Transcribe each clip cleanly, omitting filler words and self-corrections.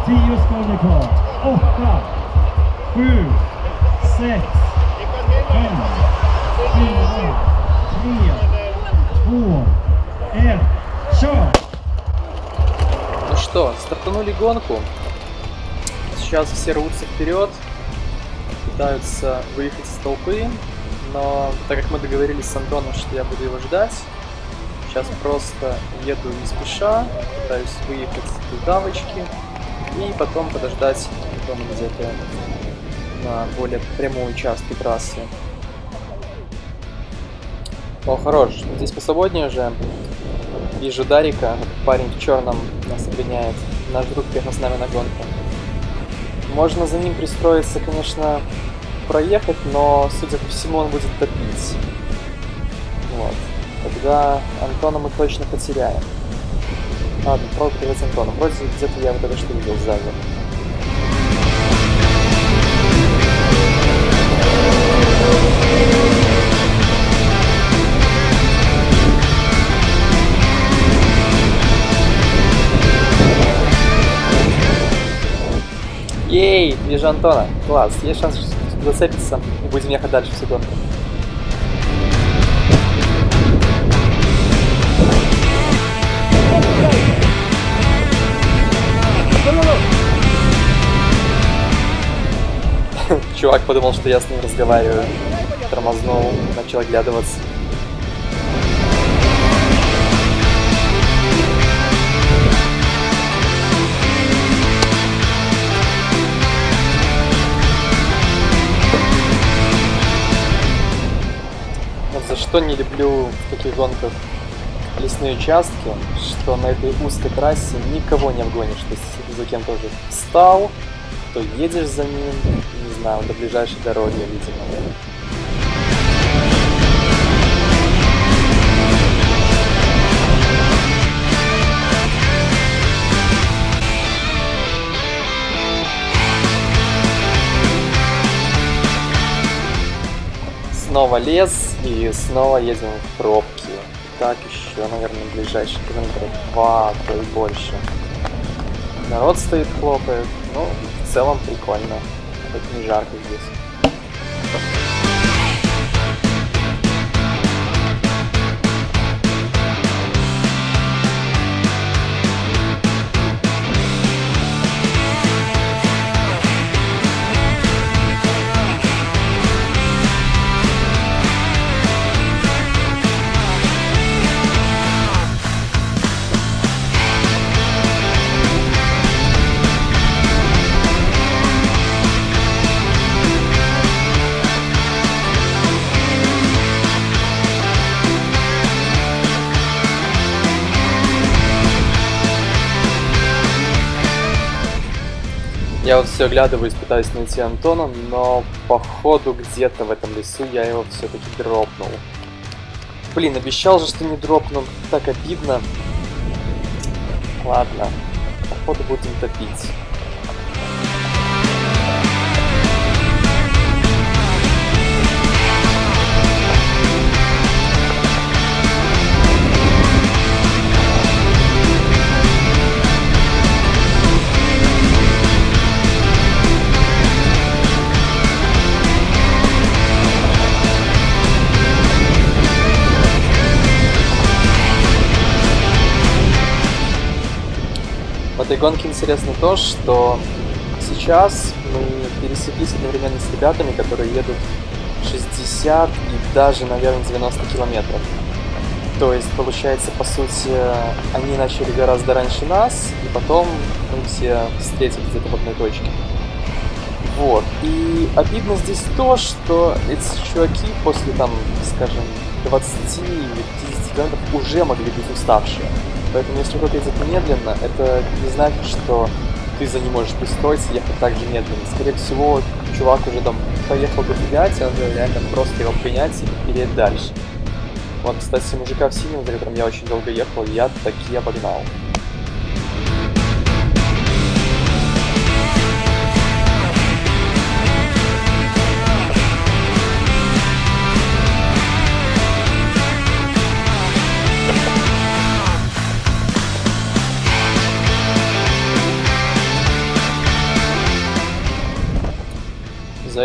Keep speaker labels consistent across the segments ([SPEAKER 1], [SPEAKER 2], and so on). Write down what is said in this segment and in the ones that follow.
[SPEAKER 1] 10 sekunder kvar. 8, 7, 6, 5, 4, 3, 2, 1. Kör!
[SPEAKER 2] Ну что, стартанули гонку. Сейчас все рвутся вперед, пытаются выехать из толпы, но так как мы договорились с Антоном, что я буду его ждать, сейчас просто еду не спеша, пытаюсь выехать из давочки и потом подождать Антона где-то на более прямом участке трассы. О, хорош, здесь посвободнее уже. Вижу Дарика, парень в черном нас обгоняет. Наш друг приехал с нами на гонку. Можно за ним пристроиться, конечно, проехать, но, судя по всему, он будет топить. Вот. Тогда Антона мы точно потеряем. Ладно, пробуй привет Антона. Вроде где-то я вот это что видел сзади. Ей, вижу Антона. Класс, есть шанс зацепиться и будем ехать дальше всю гонку. Чувак подумал, что я с ним разговариваю. Тормознул, начал оглядываться. За что не люблю в таких гонках лесные участки, что на этой узкой трассе никого не обгонишь. То есть, если за кем-то уже встал, то едешь за ним, не знаю, до ближайшей дороги, видимо. Снова лес и снова едем в пробки. Так еще, наверное, ближайшие километров 2, то и больше. Народ стоит, хлопает. Ну, в целом прикольно. Хоть не жарко здесь. Я вот все оглядываюсь, пытаюсь найти Антона, но походу где-то в этом лесу я его все-таки дропнул. Блин, обещал же, что не дропну. Так обидно. Ладно, походу будем топить. В этой гонке интересно то, что сейчас мы пересеклись одновременно с ребятами, которые едут 60 и даже, наверное, 90 километров. То есть, получается, по сути, они начали гораздо раньше нас, и потом мы все встретились где-то в одной точке. Вот. И обидно здесь то, что эти чуваки после, там, скажем, 20 или 50 километров уже могли быть уставшие. Поэтому если кто-то едет медленно, это не значит, что ты за ним можешь пристроиться и ехать так же медленно. Скорее всего, чувак уже там поехал дофигать, и он реально просто его принять и переехать дальше. Вот, кстати, мужика в синем, за которым я очень долго ехал, я таки обогнал.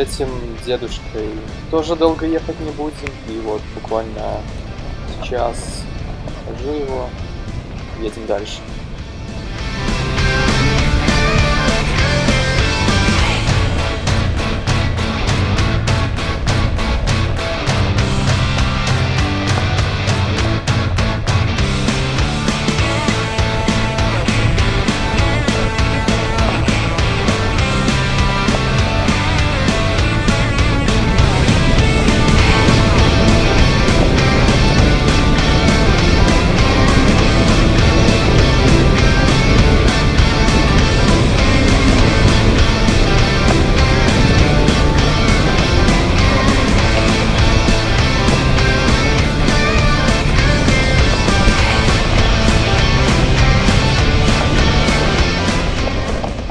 [SPEAKER 2] этим дедушкой тоже долго ехать не будем. И вот буквально сейчас хожу его, едем дальше.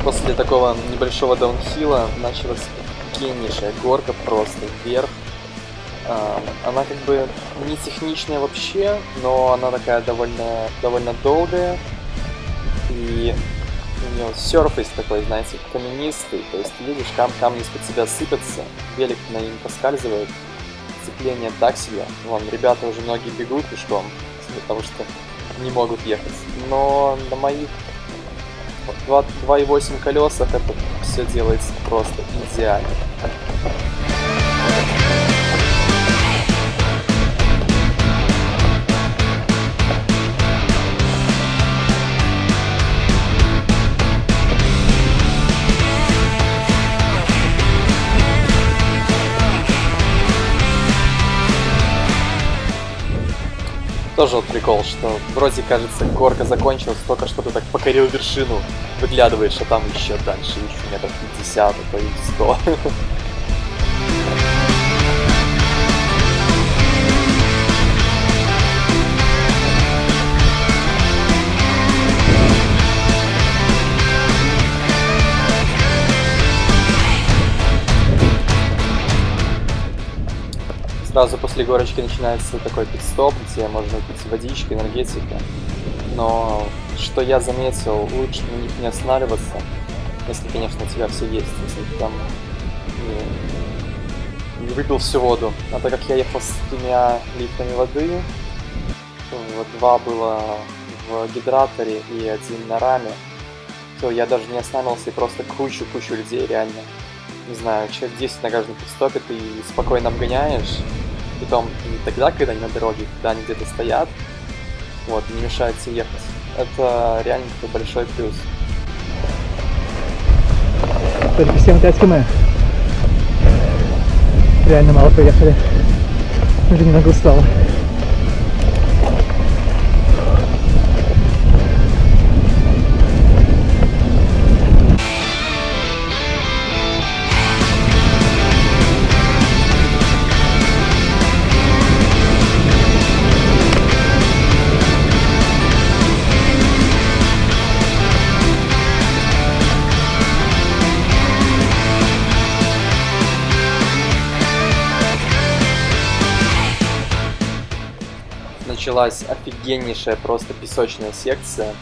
[SPEAKER 2] После такого небольшого даунхилла началась офигеннейшая горка просто вверх. Она как бы не техничная вообще, но она такая довольно долгая. И у нее серфейс такой, знаете, каменистый. То есть ты видишь, камни из-под себя сыпятся, велик на ним поскальзывает. Сцепление так себе. Вон, ребята уже многие бегут пешком, потому что не могут ехать. Но на моих 2,8 колесах это все делается просто идеально. Тоже вот прикол, что вроде кажется горка закончилась, только что ты так покорил вершину, выглядываешь, а там еще дальше, еще метров 50, а то и 100. Сразу после горочки начинается такой пит-стоп, где можно пить водички, энергетики. Но что я заметил, лучше на них не останавливаться, если, конечно, у тебя все есть, если ты там не выпил всю воду. А так как я ехал с 3 литрами воды, 2 было в гидраторе и 1 на раме, то я даже не останавливался и просто кучу людей реально. Не знаю, человек 10 на каждом пит-стопе ты спокойно обгоняешь, притом не тогда, когда они на дороге, когда они где-то стоят, вот, не мешают тебе ехать. Это реально такой большой плюс.
[SPEAKER 3] Только 7-5 км. Реально мало поехали. Уже немного устал.
[SPEAKER 2] Началась офигеннейшая просто песочная секция,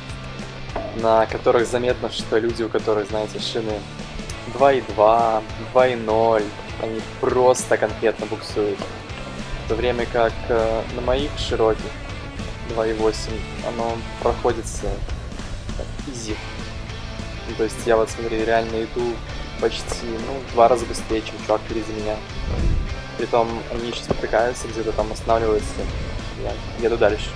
[SPEAKER 2] на которых заметно, что люди, у которых, знаете, шины 2.2, 2.0, они просто конкретно буксуют. В то время как на моих широких 2.8 оно проходится изи. Ну, то есть я вот, смотри, реально иду почти, в 2 раза быстрее, чем чувак впереди меня. Притом они еще спотыкаются, где-то там останавливаются. Я еду дальше.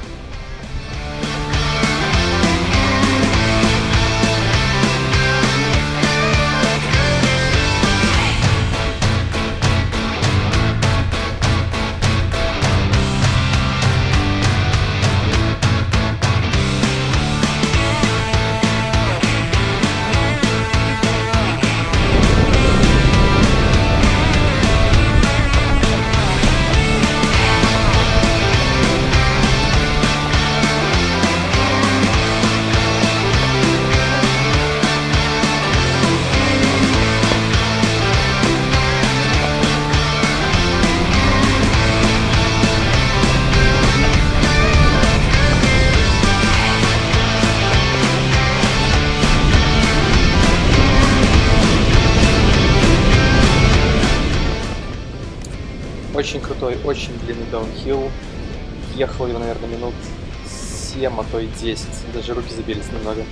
[SPEAKER 2] очень крутой, очень длинный даунхилл. Ехал его, наверное, минут 7, а то и 10. Даже руки забились немного.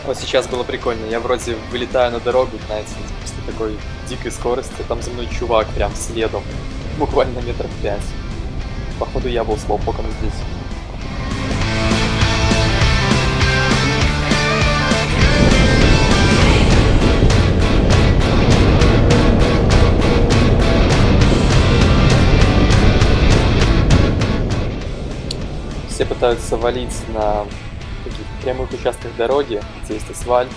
[SPEAKER 2] Вот сейчас было прикольно, я вроде вылетаю на дорогу, знаете, после такой дикой скорости, там за мной чувак прям следом, буквально метров 5. Походу я был слоупоком здесь. Все пытаются валить на таких прямых участках дороги, где есть асфальт,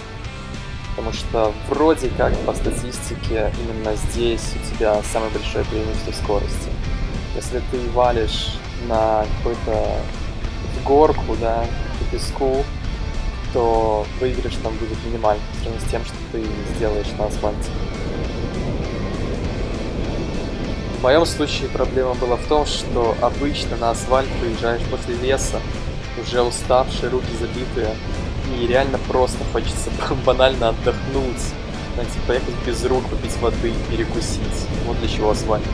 [SPEAKER 2] потому что вроде как по статистике именно здесь у тебя самое большое преимущество скорости. Если ты валишь на какой-то горку, да, по песку, то выигрыш там будет минимальный по сравнению с тем, что ты сделаешь на асфальте. В моем случае проблема была в том, что обычно на асфальт выезжаешь после леса, уже уставшие, руки забитые, и реально просто хочется банально отдохнуть, знаете, поехать без рук, попить воды, перекусить. Вот для чего асфальт.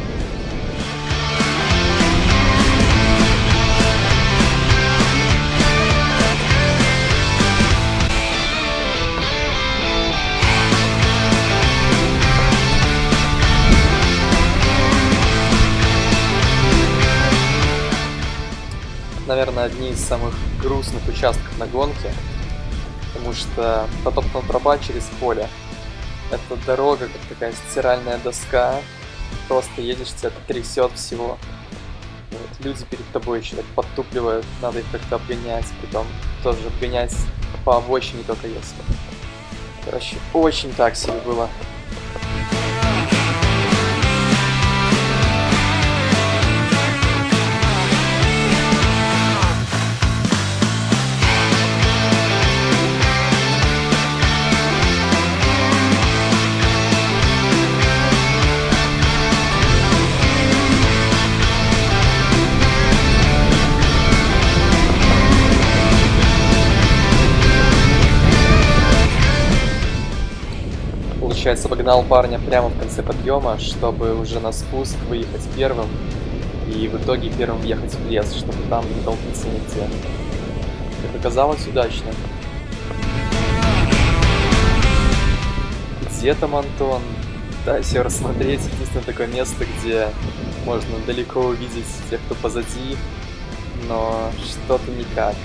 [SPEAKER 2] Наверное, одни из самых грустных участков на гонке, потому что потоптана тропа через поле. Это дорога, как такая стиральная доска, просто едешь, тебя трясет всего. Вот, люди перед тобой еще так подтупливают, надо их как-то обгонять, потом тоже обгонять по обочине только если. Короче, очень так себе было. Получается, обогнал парня прямо в конце подъема, чтобы уже на спуск выехать первым и в итоге первым въехать в лес, чтобы там не толпиться нигде. Как оказалось, удачно. Где там Антон? Пытаюсь рассмотреть. Единственное такое место, где можно далеко увидеть тех, кто позади, но что-то никак.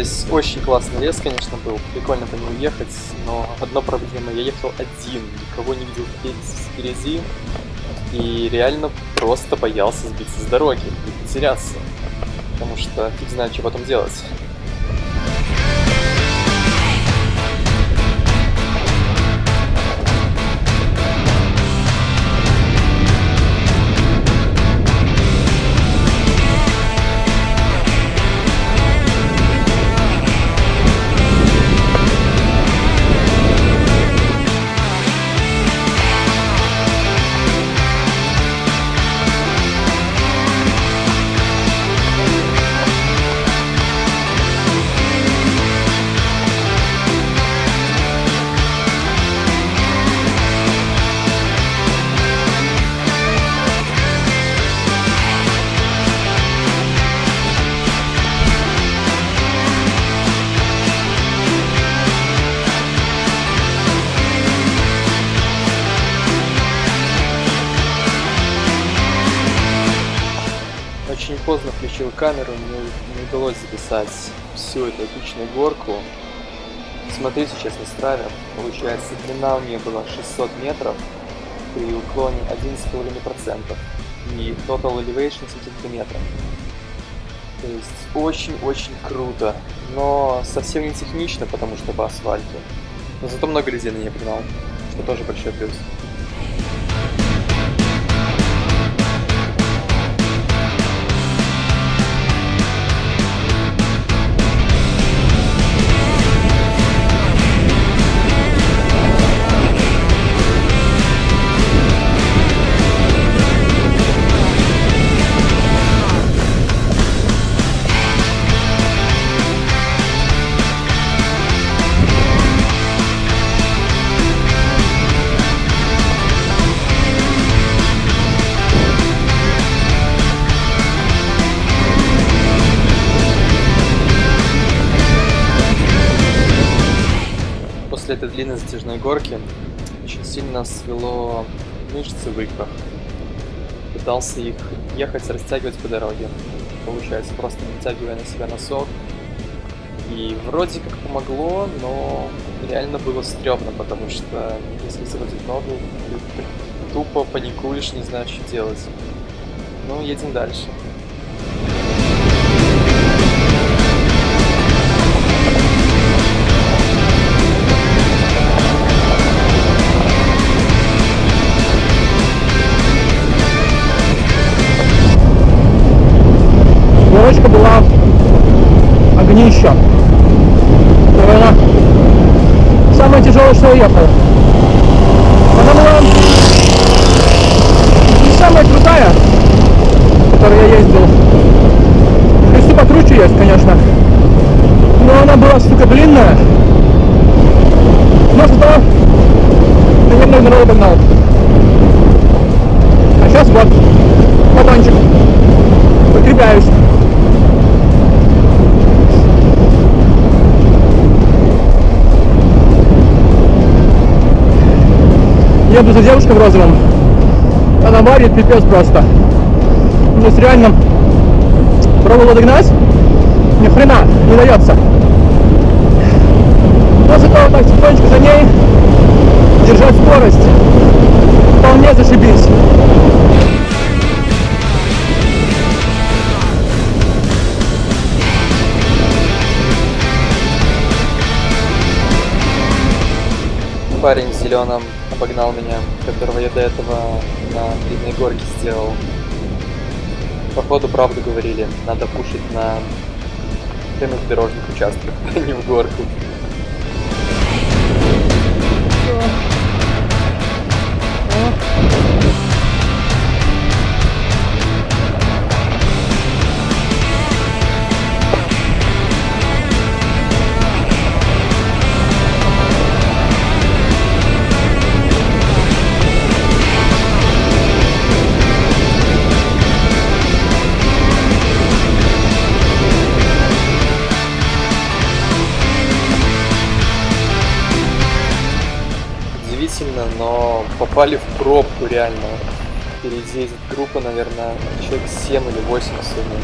[SPEAKER 2] Здесь очень классный лес, конечно, был. Прикольно по нему ехать, но одна проблема. Я ехал один, никого не видел впереди. И реально просто боялся сбиться с дороги и потеряться. Потому что фиг знает, что потом делать. Очень поздно включил камеру, мне не удалось записать всю эту эпичную горку. Смотрю сейчас на страве, получается длина у нее была 600 метров при уклоне 11,5% и total elevation 73 метра. То есть очень-очень круто, но совсем не технично, потому что по асфальту. Но зато много людей на ней погнал, что тоже большой плюс. После этой длинной затяжной горки очень сильно свело мышцы в икрах. Пытался их ехать, растягивать по дороге. Получается, просто натягивая на себя носок. И вроде как помогло, но реально было стрёмно, потому что если заводить ногу, ты тупо паникуешь, не знаешь, что делать. Ну, едем дальше.
[SPEAKER 3] Горочка была огнище. Наверное, самое тяжелое, что я ехал. Она была не самая крутая, в которой я ездил. Если покруче есть, конечно. Но она была, сука, длинная. Но зато, наверное, здорово погнал. А сейчас вот, батончик. Подкрепляюсь. Еду за девушкой в розовом. Она варит пипец просто. То есть реально пробовал догнать, ни хрена не дается. Но зато вот так тихонечко за ней держать скорость вполне зашибись.
[SPEAKER 2] Парень в зеленом обогнал меня, которого я до этого на длинной горке сделал. Походу, правду говорили, надо пушить на прямых дорожных участках, а не в горку. Но попали в пробку реально. Впереди едет группа, наверное, человек 7 или 8 сегодня.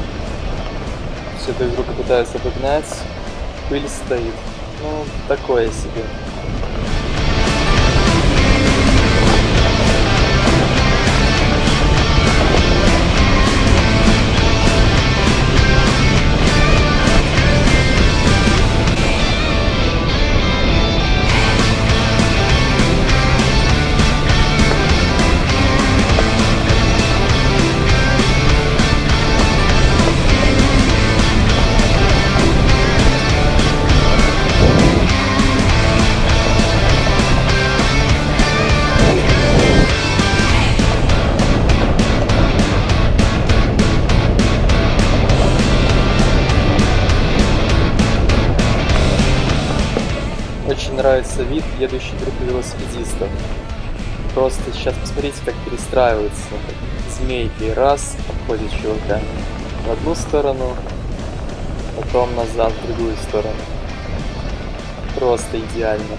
[SPEAKER 2] Все друг друга пытаются обогнать. пыль стоит. Ну, такое себе. Очень нравится вид едущей группы велосипедистов. Просто сейчас посмотрите, как перестраиваются. Змейки. Раз, обходит чувака в одну сторону, потом назад в другую сторону. Просто идеально.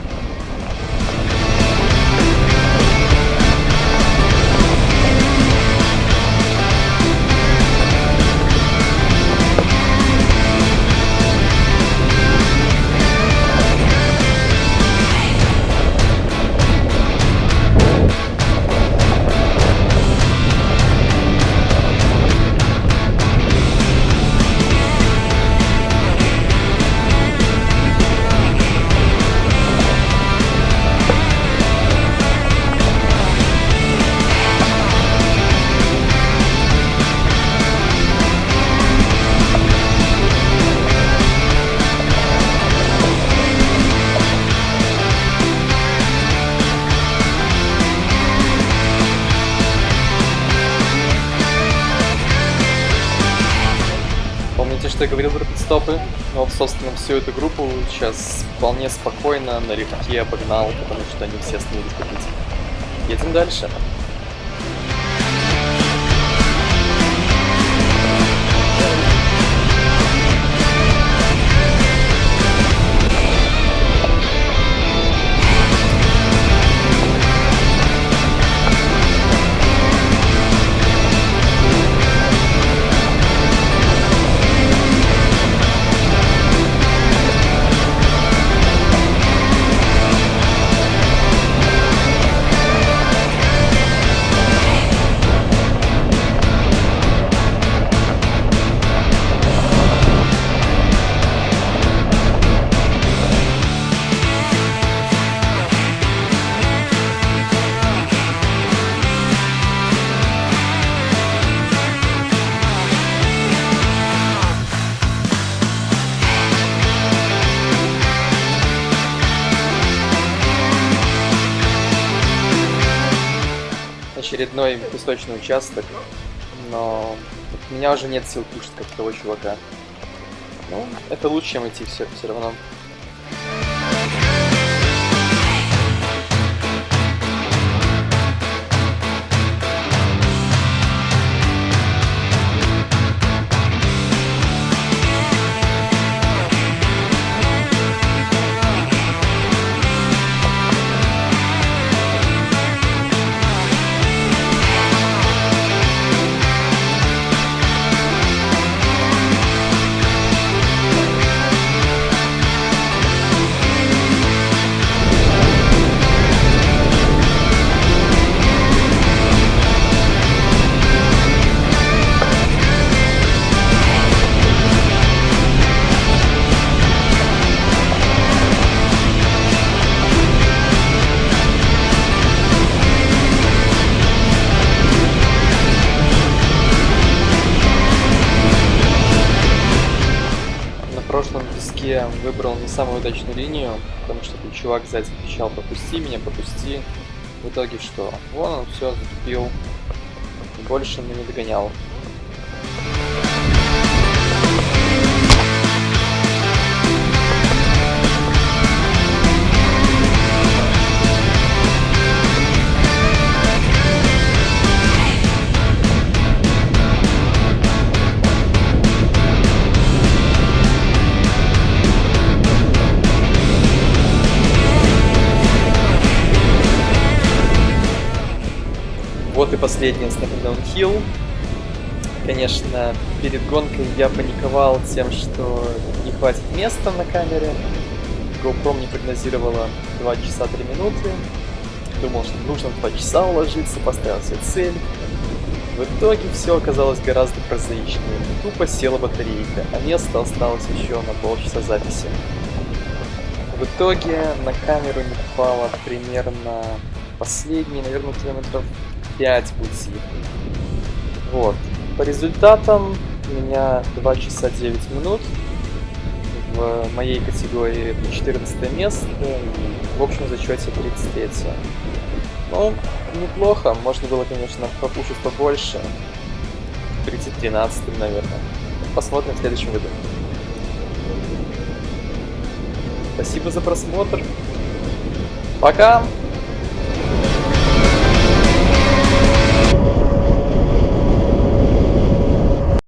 [SPEAKER 2] Помните, что я говорил про пидстопы? Ну вот, собственно, всю эту группу сейчас вполне спокойно налегке обогнал, потому что они все остановились попить. Едем дальше. Очередной песочный участок, но у меня уже нет сил пушить как того чувака. Ну, это лучше, чем идти все равно. Я выбрал не самую удачную линию, потому что тут чувак сзади кричал: пропусти меня, пропусти. В итоге что? Вон он все затупил. Больше меня не догонял. Вот и последний снэп даунхилл. Конечно, перед гонкой я паниковал тем, что не хватит места на камере. GoPro мне прогнозировала 2 часа 3 минуты. Думал, что нужно 2 часа уложиться, поставил себе цель. В итоге все оказалось гораздо прозаичнее. Тупо села батарейка, а места осталось еще на полчаса записи. В итоге на камеру не попало примерно последние, наверное, километров 5 пути. Вот. По результатам у меня 2 часа 9 минут. В моей категории это 14 место. И в общем зачете 33. Ну, неплохо. Можно было, конечно, попушить побольше. 13, наверное. Посмотрим в следующем году. Спасибо за просмотр. Пока!